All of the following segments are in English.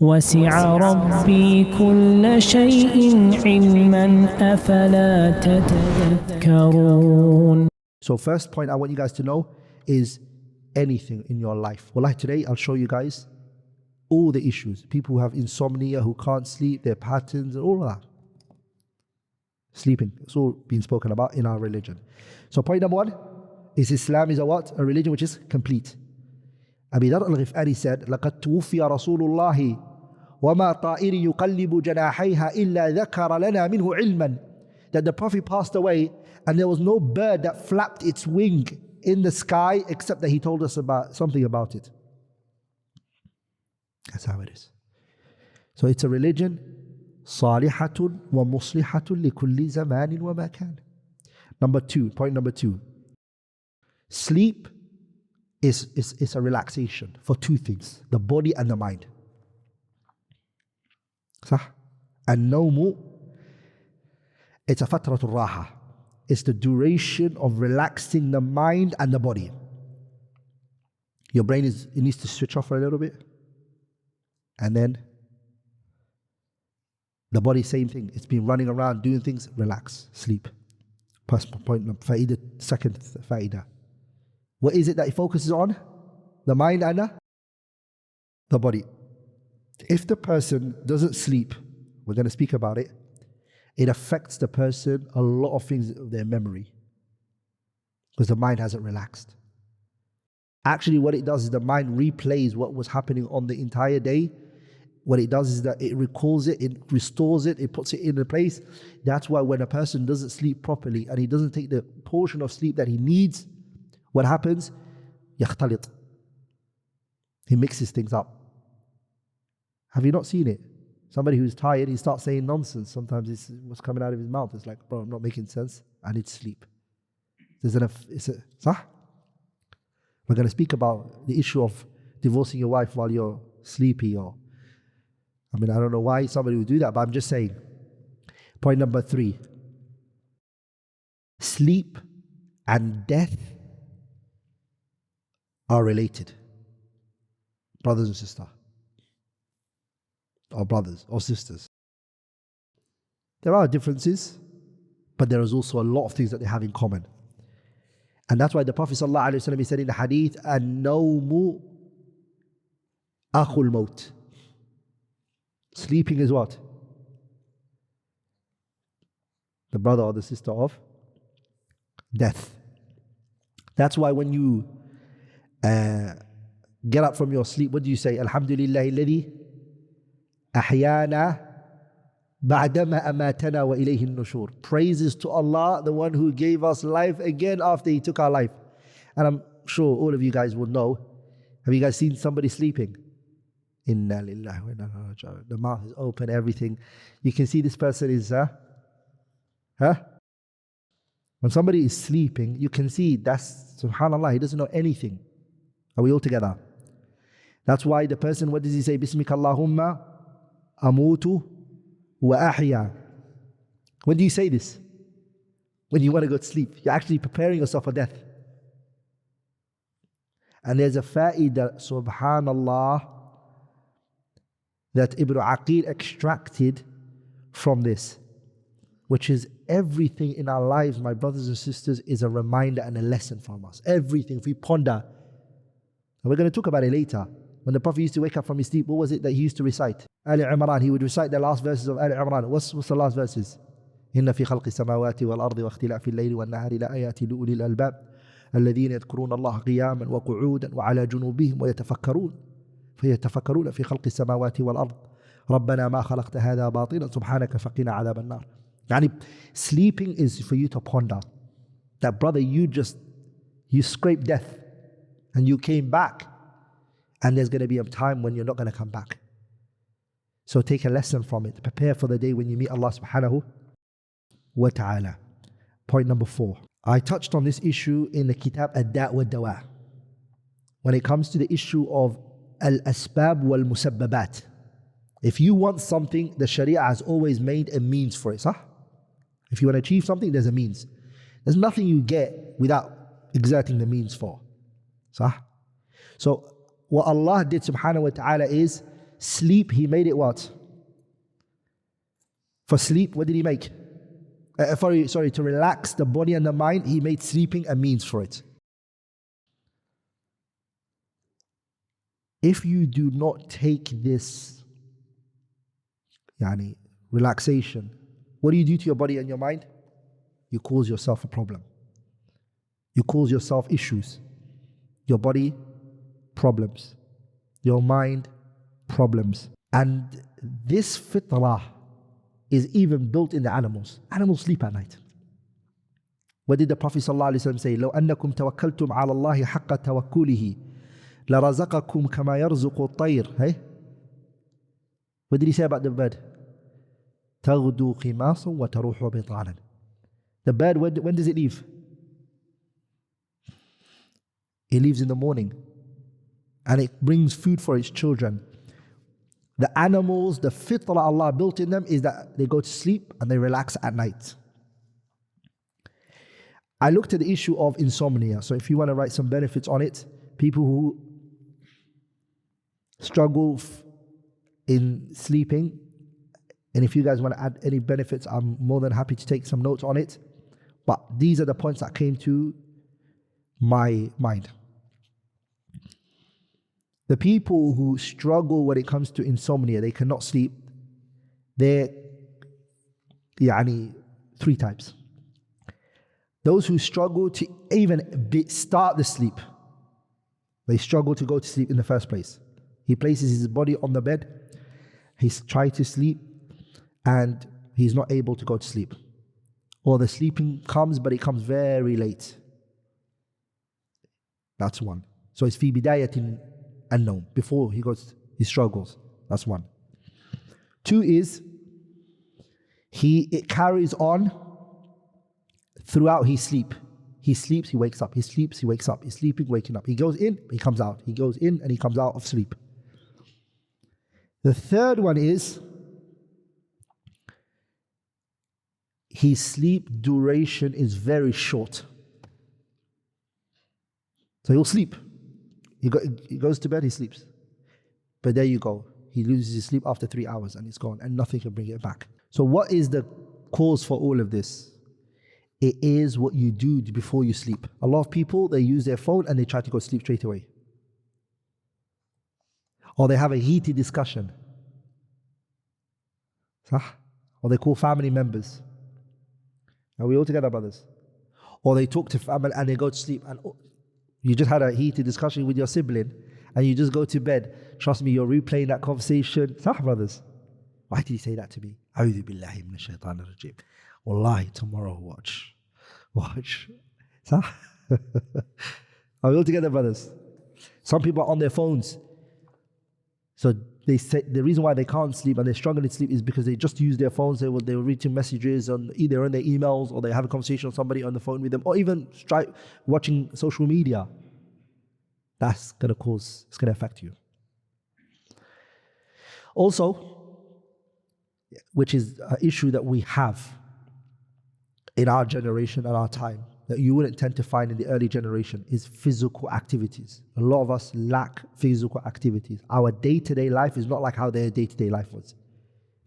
وسع ربي كل شيء علما أفلا تتذكرون. So first point I want you guys to know is anything in your life. Wallahi, today I'll show you guys all the issues. People who have insomnia, who can't sleep, their patterns and all of that. Sleeping, it's all been spoken about in our religion. So point number one is Islam is a what? A religion which is complete. Abi Dharr al-Ghifari said, لَقَدْ تُوفِيَ رَسُولُ اللَّهِ وَمَا طَائِرٍ يُقَلِّبُ جَنَاحَيْهَا إِلَّا ذَكَرَ لَنَا مِنْهُ عِلْمًا. That the Prophet passed away and there was no bird that flapped its wing in the sky except that he told us about something about it. That's how it is. So it's a religion صالحة ومصلحة لكل زمان ومكان. Number two, point number two. Sleep is a relaxation for two things, the body and the mind. صح؟ النوم, it's a فترة الراحة. It's the duration of relaxing the mind and the body. Your brain it needs to switch off for a little bit. And then the body, same thing. It's been running around doing things, relax, sleep. Point number, second faida. What is it that it focuses on? The mind and the body. If the person doesn't sleep, we're going to speak about it, it affects the person a lot of things of their memory because the mind hasn't relaxed. Actually, what it does is the mind replays what was happening on the entire day. What it does is that it recalls it, it restores it, it puts it in a place. That's why when a person doesn't sleep properly and he doesn't take the portion of sleep that he needs, what happens? يختلط. He mixes things up. Have you not seen it? Somebody who's tired, he starts saying nonsense. Sometimes it's what's coming out of his mouth. It's like, bro, I'm not making sense. I need sleep. We're going to speak about the issue of divorcing your wife while you're sleepy, or I don't know why somebody would do that, but I'm just saying. Point number three. Sleep and death are related. Brothers and sisters. Or brothers or sisters. There are differences, but there is also a lot of things that they have in common. And that's why the Prophet ﷺ, he said in the hadith, "An-nawmu akhul maut." Sleeping is what? The brother or the sister of death. That's why when you get up from your sleep, what do you say? Alhamdulillahi alladhi ahyana ba'dama amatana wa ilayhi an-nushur. Praises to Allah, the one who gave us life again after He took our life. And I'm sure all of you guys will know. Have you guys seen somebody sleeping? Inna lillahi wa inna ilaihi raji'un. The mouth is open, everything. You can see this person is, When somebody is sleeping, you can see that's, subhanallah, he doesn't know anything. Are we all together? That's why the person, what does he say? Bismika Allahumma amutu wa ahya. When do you say this? When you want to go to sleep. You're actually preparing yourself for death. And there's a fa'idah, subhanallah, that Ibn Aqil extracted from this, which is everything in our lives, my brothers and sisters, is a reminder and a lesson from us. Everything, if we ponder. And we're going to talk about it later. When the Prophet used to wake up from his sleep, what was it that he used to recite? Ali Imran, he would recite the last verses of Ali Imran. What's the last verses? إن في خلق السماوات والأرض واختلاف الليل والنهار لآيات لأولي الألباب الذين يذكرون الله قياما وقعودا وعلى جنوبهم فيتفكرون في خلق السماوات والأرض ربنا ما خلقت هذا باطلا سبحانك فقنا عذاب النار. Yani, sleeping is for you to ponder that, brother, you scraped death and you came back, and there's going to be a time when you're not going to come back. So take a lesson from it. Prepare for the day when you meet Allah subhanahu wa ta'ala. Point number 4. I touched on this issue in the kitab Ad-Da' wa Dawah. When it comes to the issue of al-asbab wal-musabbabat. If you want something, the Sharia has always made a means for it. If you want to achieve something, there's a means. There's nothing you get without exerting the means for. So what Allah did subhanahu wa ta'ala is Sleep, he made it what? For sleep, what did he make? To relax the body and the mind, he made sleeping a means for it. If you do not take this relaxation, what do you do to your body and your mind? You cause yourself a problem. You cause yourself issues. Your body, problems. Your mind, problems. And this fitrah is even built in the animals. Animals sleep at night. What did the Prophet ﷺ say? لو أنكم توكلتم على الله حق توكله لرزقكم كما يرزق الطير. Hey? What did he say about the bird? تغدو خماصا وتروح بطانا. The bird, when does it leave? It leaves in the morning. And it brings food for its children. The animals, the fitrah Allah built in them is that they go to sleep and they relax at night. I looked at the issue of insomnia. So if you want to write some benefits on it, people who struggle in sleeping, and if you guys want to add any benefits, I'm more than happy to take some notes on it. But these are the points that came to my mind. The people who struggle when it comes to insomnia, they cannot sleep, they're three types. Those who struggle to even start the sleep. They struggle to go to sleep in the first place. He places his body on the bed, he's trying to sleep, and he's not able to go to sleep. Or the sleeping comes, but it comes very late. That's one. So it's fi bidayatin an-nawm, before he struggles. That's one. Two is, it carries on throughout his sleep. He sleeps, he wakes up. He sleeps, he wakes up. He's sleeping, waking up. He goes in, he comes out. He goes in and he comes out of sleep. The third one is, his sleep duration is very short. So he'll sleep. He goes to bed, he sleeps. But there you go. He loses his sleep after 3 hours and it's gone and nothing can bring it back. So what is the cause for all of this? It is what you do before you sleep. A lot of people, they use their phone and they try to go to sleep straight away. Or they have a heated discussion. Or they call family members. Are we all together, brothers? Or they talk to family and they go to sleep, and you just had a heated discussion with your sibling and you just go to bed. Trust me, you're replaying that conversation. Brothers. Why did he say that to me? A'udhu billahi minash shaitanir rajim. Wallahi, tomorrow watch. Are we all together, brothers? Some people are on their phones. So they say the reason why they can't sleep and they're struggling to sleep is because they just use their phones. They were reading messages on either on their emails, or they have a conversation with somebody on the phone with them, or even watching social media. That's going to affect you. Also, which is an issue that we have in our generation and our time, that you wouldn't tend to find in the early generation, is physical activities. A lot of us lack physical activities. Our day-to-day life is not like how their day-to-day life was.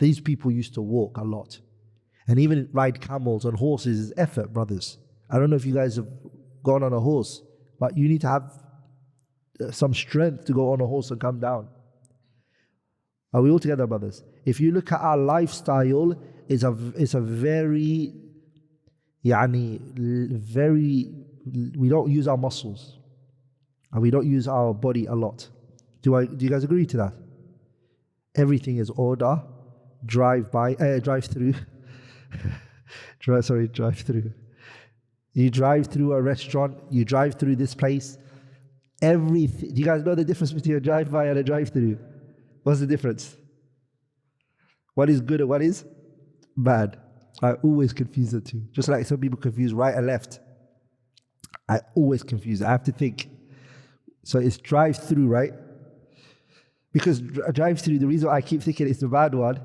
These people used to walk a lot. And even ride camels and horses is effort, brothers. I don't know if you guys have gone on a horse, but you need to have some strength to go on a horse and come down. Are we all together, brothers? If you look at our lifestyle, it's a very, we don't use our muscles and we don't use our body a lot. Do you guys agree to that? Everything is order, drive through. Drive through. You drive through a restaurant, you drive through this place. Everything. Do you guys know the difference between a drive-by and a drive-through? What's the difference? What is good and what is bad? I always confuse the two. Just like some people confuse right and left. I always confuse it. I have to think. So it's drive-through, right? Because a drive-through, the reason I keep thinking it's the bad one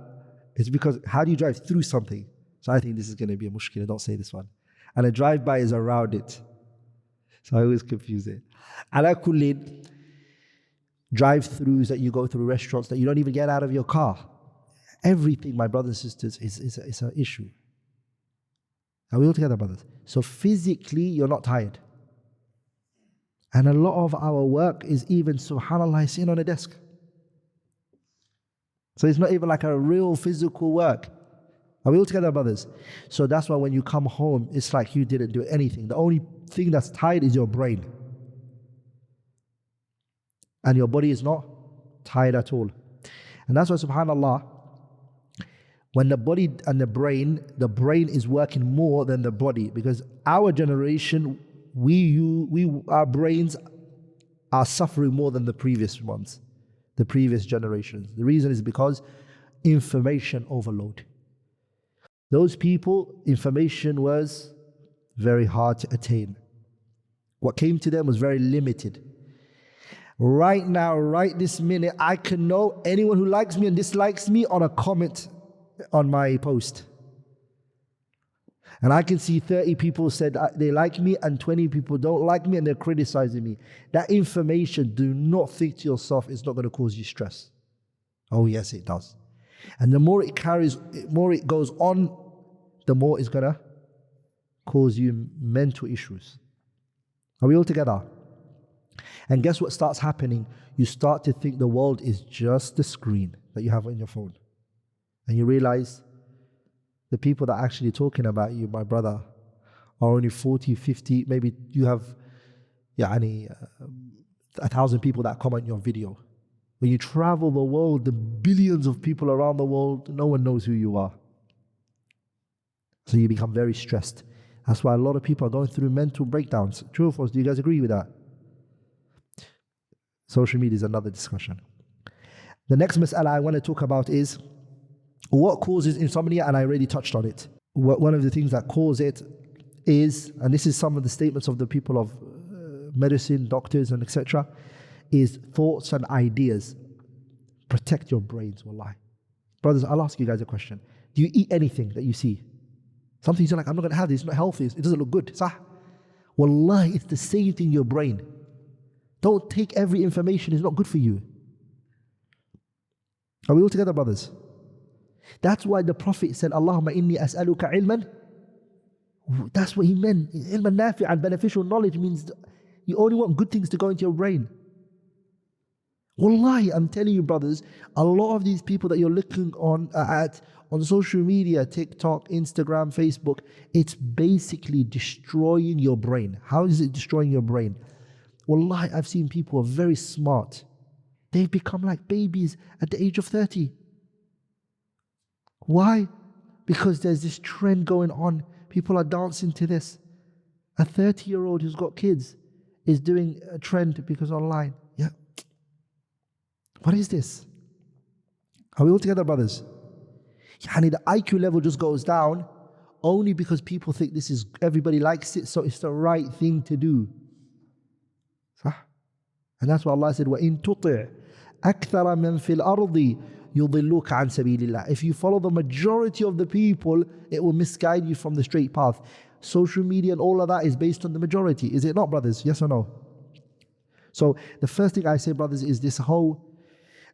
is because how do you drive through something? So I think this is going to be a mushkila. Don't say this one. And a drive-by is around it. So I always confuse it. Ala kullin, drive-thrus that you go through, restaurants that you don't even get out of your car. Everything, my brothers and sisters, is an issue. Are we all together, brothers? So physically, you're not tired. And a lot of our work is even, subhanAllah, sitting on a desk. So it's not even like a real physical work. Are we all together, brothers? So that's why when you come home, it's like you didn't do anything. The only thing that's tired is your brain. And your body is not tired at all. And that's why, subhanAllah, when the body and the brain is working more than the body, because our generation, our brains are suffering more than the previous ones, the previous generations. The reason is because information overload. Those people, information was very hard to attain. What came to them was very limited. Right now, right this minute, I can know anyone who likes me and dislikes me on a comment on my post. And I can see 30 people said they like me and 20 people don't like me and they're criticizing me. That information, do not think to yourself it's not going to cause you stress. Oh yes, it does. And the more it carries, the more it goes on, the more it's going to cause you mental issues. Are we all together? And guess what starts happening? You start to think the world is just the screen that you have on your phone. And you realize the people that are actually talking about you, my brother, are only 40, 50, maybe you have 1,000 people that comment your video. When you travel the world, the billions of people around the world, no one knows who you are. So you become very stressed. That's why a lot of people are going through mental breakdowns. True or false? Do you guys agree with that? Social media is another discussion. The next mas'ala I want to talk about is what causes insomnia, and I already touched on it. One of the things that cause it is, and this is some of the statements of the people of medicine, doctors and etc., is thoughts and ideas. Protect your brains, wallahi. Brothers, I'll ask you guys a question. Do you eat anything that you see? Some things you're like, I'm not going to have this, it's not healthy, it doesn't look good. Sah? Wallahi, it's the same thing in your brain. Don't take every information, it's not good for you. Are we all together, brothers? That's why the Prophet said, Allahumma inni as'aluka ilman. That's what he meant. Ilman nafi' and beneficial knowledge means you only want good things to go into your brain. Wallahi, I'm telling you, brothers, a lot of these people that you're looking on social media, TikTok, Instagram, Facebook, it's basically destroying your brain. How is it destroying your brain? Wallahi, I've seen people who are very smart. They've become like babies at the age of 30. Why? Because there's this trend going on. People are dancing to this. A 30-year-old who's got kids is doing a trend because online. Yeah. What is this? Are we all together, brothers? Yani the IQ level just goes down only because people think this is, everybody likes it, so it's the right thing to do. And that's why Allah said, وَإِن تُطِعْ أَكْثَرَ مَنْ فِي الْأَرْضِ يُضِلُّكَ عَنْ سَبِيلِ اللَّهِ. If you follow the majority of the people, it will misguide you from the straight path. Social media and all of that is based on the majority. Is it not, brothers? Yes or no? So the first thing I say, brothers, is this whole...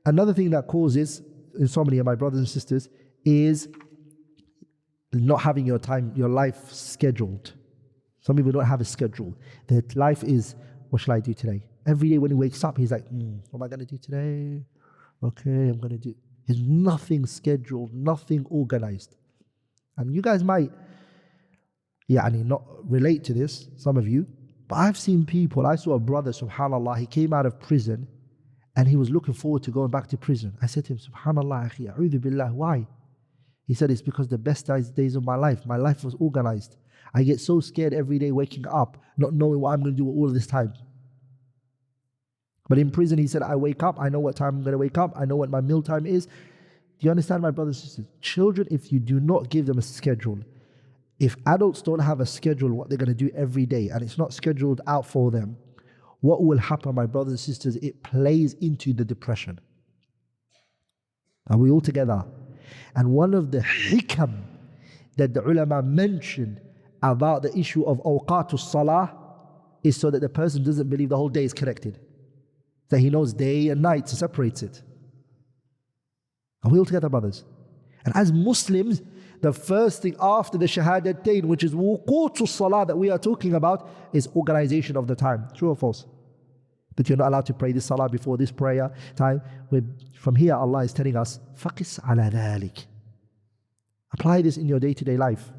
Another thing that causes insomnia, my brothers and sisters, is not having your time, your life scheduled. Some people don't have a schedule. Their life is, what shall I do today? Every day when he wakes up, he's like, what am I going to do today? Okay, I'm going to do... There's nothing scheduled, nothing organized. And you guys might, not relate to this, some of you, but I've seen people, I saw a brother, subhanAllah, he came out of prison and he was looking forward to going back to prison. I said to him, subhanAllah, akhi, a'udhu billah, why? He said, it's because the best days of my life was organized. I get so scared every day waking up, not knowing what I'm going to do all of this time. But in prison, he said, I wake up, I know what time I'm going to wake up, I know what my meal time is. Do you understand, my brothers and sisters? Children, if you do not give them a schedule, if adults don't have a schedule, what they're going to do every day, and it's not scheduled out for them, what will happen, my brothers and sisters? It plays into the depression. Are we all together? And one of the hikam that the ulama mentioned about the issue of awqatus salah is so that the person doesn't believe the whole day is connected. that he knows day and night, so separates it. Are we all together, brothers? And as Muslims, the first thing after the Shahadatain, which is wuqutu salah that we are talking about, is organization of the time. True or false? That you're not allowed to pray this salah before this prayer time. From here, Allah is telling us, faqis ala dhalik. Apply this in your day-to-day life.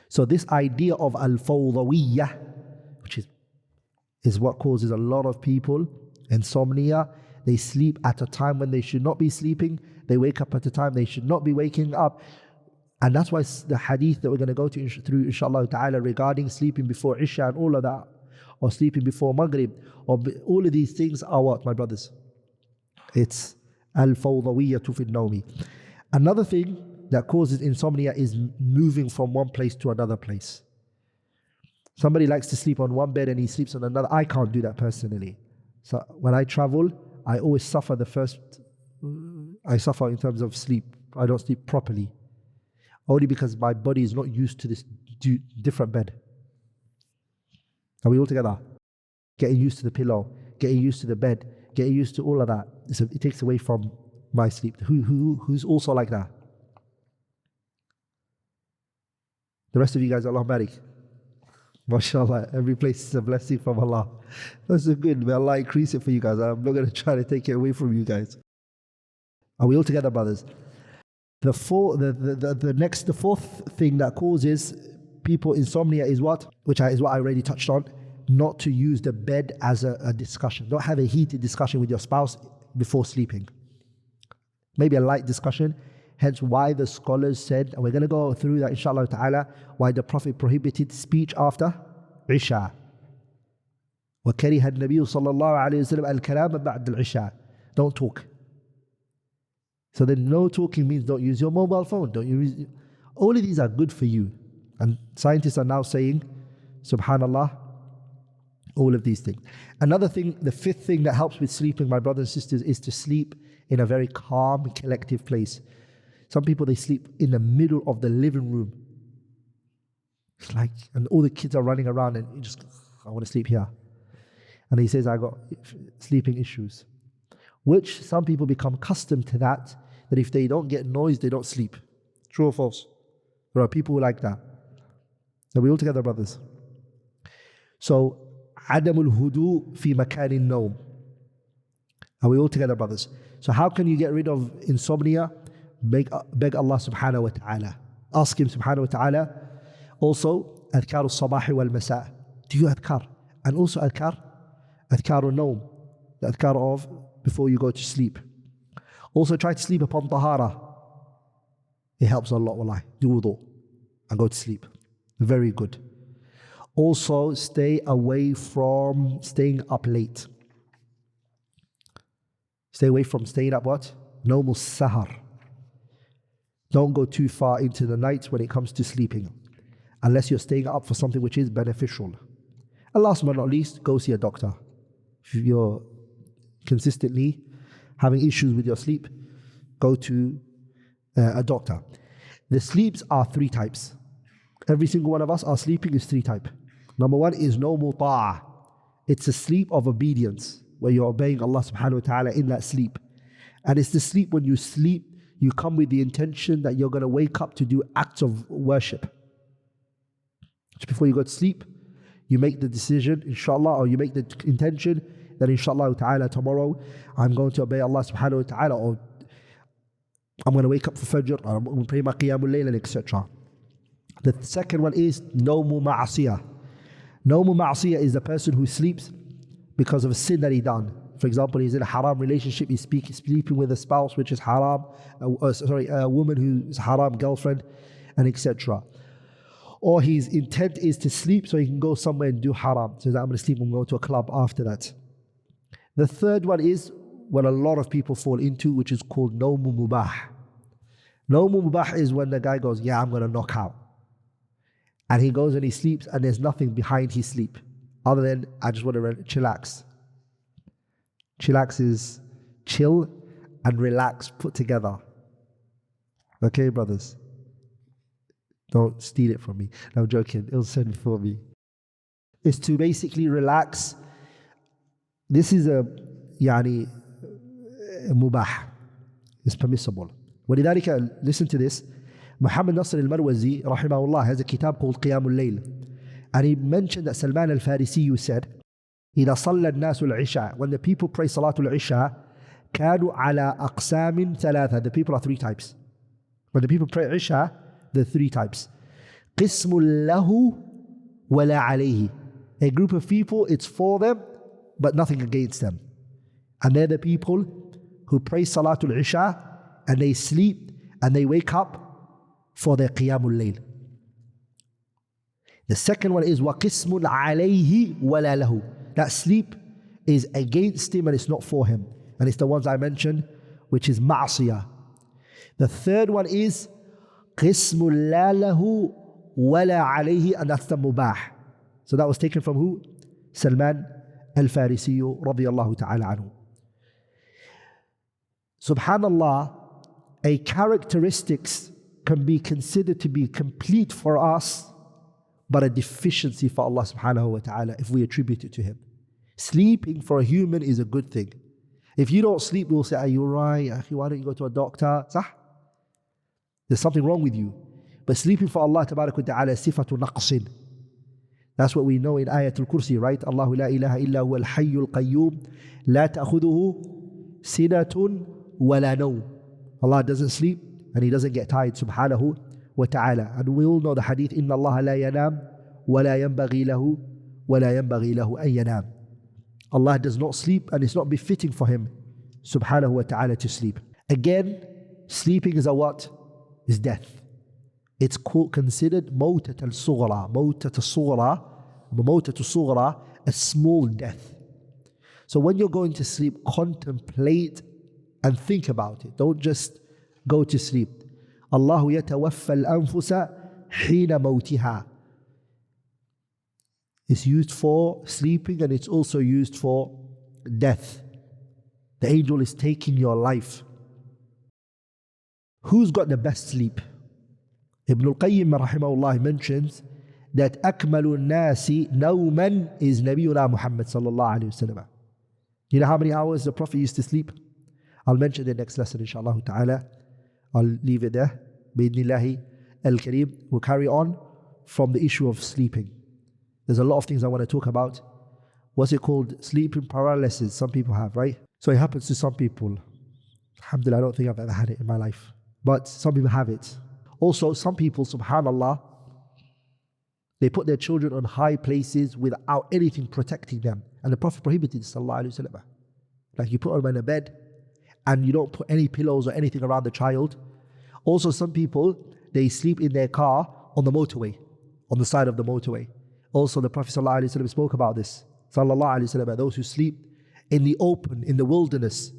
So this idea of al-fawdawiyyah, which is what causes a lot of people insomnia. They sleep at a time when they should not be sleeping. They wake up at a time they should not be waking up. And that's why the hadith that we're going to go through inshallah ta'ala regarding sleeping before Isha and all of that, or sleeping before Maghrib, or all of these things are what, my brothers? It's al-fawdawiyyatu fi an-nawmi. Another thing that causes insomnia is moving from one place to another place. Somebody likes to sleep on one bed and he sleeps on another. I can't do that personally. So when I travel, I always suffer I suffer in terms of sleep. I don't sleep properly. Only because my body is not used to this different bed. Are we all together? Getting used to the pillow, getting used to the bed, getting used to all of that. It takes away from my sleep. Who's also like that? The rest of you guys, Allah barik. MashaAllah, every place is a blessing from Allah. That's so good. May Allah increase it for you guys. I'm not going to try to take it away from you guys. Are we all together, brothers? The fourth thing that causes people insomnia is what? Which is what I already touched on. Not to use the bed as a discussion. Don't have a heated discussion with your spouse before sleeping. Maybe a light discussion. Hence why the scholars said, and we're going to go through that inshallah ta'ala, why the Prophet prohibited speech after Isha. وَكَرِهَ النَّبِيُّ صَلَّى اللَّهُ عَلَيْهِ وَسَلَّمَ الْكَلَامَ بَعْدَ الْعِشَاءِ. Don't talk. So then no talking means don't use your mobile phone. All of these are good for you. And scientists are now saying, subhanallah, all of these things. Another thing, the fifth thing that helps with sleeping, my brothers and sisters, is to sleep in a very calm, collective place. Some people, they sleep in the middle of the living room. It's like, and all the kids are running around and you just, I want to sleep here. And he says, I got sleeping issues. Which some people become accustomed to that if they don't get noise, they don't sleep. True or false? There are people who like that. Are we all together, brothers? So, عدم الهدوء في مكان النوم. Are we all together, brothers? So how can you get rid of insomnia? Beg Allah subhanahu wa ta'ala. Ask Him subhanahu wa ta'ala. Also, adhkar al-sabah wal-masa. Do you adhkar? And also adhkar al-nawm. The adhkar of before you go to sleep. Also try to sleep upon tahara. It helps a lot, wallahi. Do wudu and go to sleep. Very good. Also stay away from staying up late. Stay away from staying up what? Nawm sahar. Don't go too far into the night when it comes to sleeping, unless you're staying up for something which is beneficial. And last but not least, go see a doctor. If you're consistently having issues with your sleep, go to a doctor. The sleeps are three types. Every single one of us, our sleeping is three types. Number one is nawmu ta'ah. It's a sleep of obedience, where you're obeying Allah subhanahu wa ta'ala in that sleep. And it's the sleep when you sleep, you come with the intention that you're going to wake up to do acts of worship. Just before you go to sleep, you make the decision, inshallah, or you make the intention that inshallah ta'ala tomorrow I'm going to obey Allah subhanahu wa ta'ala, or I'm going to wake up for Fajr, or I'm going to pray my Qiyamul Layl, and etc. The second one is Nawmu Ma'asiyah. Nawmu Ma'asiyah is the person who sleeps because of a sin that he done. For example, he's in a haram relationship, he's sleeping with a spouse which is haram, a woman who's haram girlfriend, and etc. Or his intent is to sleep so he can go somewhere and do haram. So I'm going to sleep and go to a club after that. The third one is what a lot of people fall into, which is called Nawmu Mubah. Nawmu Mubah is when the guy goes, yeah, I'm going to knock out. And he goes and he sleeps and there's nothing behind his sleep other than, I just want to chillax. Chillax is chill and relax put together. Okay, brothers? Don't steal it from me. No, I'm joking. It'll send it for me. It's to basically relax this is a يعني مباح. It's permissible. ولذلك, listen to this. Muhammad Nasr al-Marwazi rahimahullah has a kitab called Qiyam al-Layl, and he mentioned that Salman al-Farisi said, إذا صلى الناس العشاء, when the people pray Salatul Isha, كانوا على أقسام ثلاثة. The people are three types. When the people pray Isha, there are three types. قسم له ولا عليه. A group of people, it's for them, but nothing against them. And they're the people who pray Salatul Isha, and they sleep, and they wake up for their Qiyamul Layl. The second one is وَقِسْمٌ عَلَيْهِ وَلَا لَهُ. That sleep is against him and it's not for him. And it's the ones I mentioned, which is ma'asiyah. The third one is قِسْمٌ لَا لَهُ وَلَا عَلَيْهِ, and that's the mubah. So that was taken from who? Salman al-Farisi radiyallahu ta'ala anhu. Subhanallah, a characteristics can be considered to be complete for us, but a deficiency for Allah subhanahu wa ta'ala if we attribute it to Him. Sleeping for a human is a good thing. If you don't sleep, we'll say, are you right? Why don't you go to a doctor? Sah? There's something wrong with you. But sleeping for Allah tabarak wa ta'ala is sifatu naqsin. That's what we know in Ayatul Kursi, right? Allahu la ilaha illa huwa al-hayyul qayyum la ta'khuduhu sinatun wa la nawm. Allah doesn't sleep and He doesn't get tired, subhanahu wa ta'ala. And we all know the hadith, Inna Allah la yanam wa la yanbaghi lahu wa la yanbaghi lahu an yanam. Allah does not sleep and it's not befitting for Him, subhanahu wa ta'ala, to sleep. Again, sleeping is a what? Is death. It's considered mawtat al-sughra. Mawtat al-sughra, mawtat al-sughra, a small death. So when you're going to sleep, contemplate and think about it. Don't just go to sleep. Allahu yatawaffa al-anfusa hina mawtiha. It's used for sleeping and it's also used for death. The angel is taking your life. Who's got the best sleep? Ibn al-Qayyim rahimahullah mentions that أكمل الناس نوما is Nabiyuna Muhammad sallallahu alayhi wa sallam. You know how many hours the Prophet used to sleep? I'll mention the next lesson inshallah ta'ala. I'll leave it there. Bidnillahi al-Kareem. We'll carry on from the issue of sleeping. There's a lot of things I want to talk about. What's it called? Sleeping paralysis. Some people have, right? So it happens to some people. Alhamdulillah, I don't think I've ever had it in my life. But some people have it. Also, some people, subhanallah, they put their children on high places without anything protecting them. And the Prophet prohibited, sallallahu alayhi wa sallam. Like you put them in a bed and you don't put any pillows or anything around the child. Also, some people, they sleep in their car on the motorway, on the side of the motorway. Also, the Prophet sallallahu alayhi wa sallam spoke about this. Sallallahu alayhi wa sallam, those who sleep in the open, in the wilderness.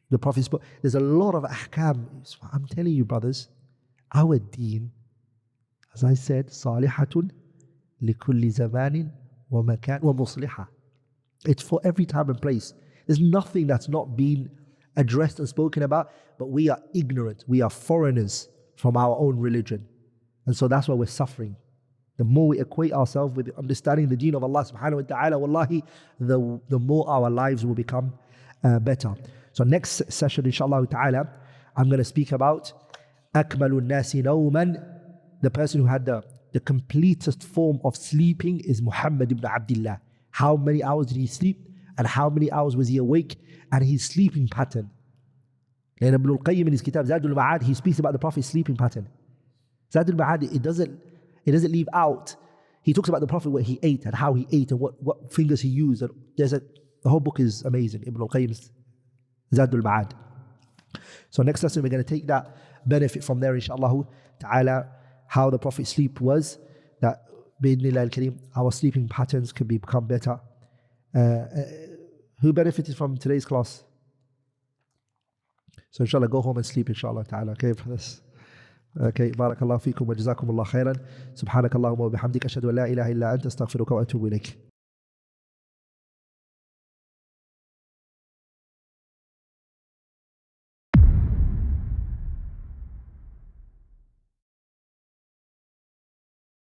The Prophet spoke. There's a lot of ahkam. I'm telling you, brothers, our deen, as I said, صالحة لكل زمان ومكان ومصلحة. It's for every time and place. There's nothing that's not been addressed and spoken about, but we are ignorant. We are foreigners from our own religion. And so that's why we're suffering. The more we equate ourselves with understanding the deen of Allah subhanahu wa ta'ala, wallahi, the more our lives will become better. So next session, inshallah ta'ala, I'm going to speak about أكمل الناس نوما. The person who had the completest form of sleeping is Muhammad ibn Abdullah. How many hours did he sleep? And how many hours was he awake? And his sleeping pattern. And Ibn al-Qayyim in his kitab Zadul Ma'ad, he speaks about the Prophet's sleeping pattern. Zadul Ma'ad, it doesn't leave out. He talks about the Prophet, what he ate and how he ate and what fingers he used. And the whole book is amazing. Ibn al-Qayyim's Zadul Ma'ad. So next lesson we're going to take that benefit from there, inshallah ta'ala, how the Prophet's sleep was, that bi'idhnillah al-kareem, our sleeping patterns can become better. Who benefited from today's class? So inshallah, go home and sleep, inshallah ta'ala. Okay, for this. Okay, BarakAllahu feekum wa jazakumullah khairan. Subhanakallahumma wa bihamdika ashhadu an la ilaha illa anta astaghfiruka wa atubu ilayk.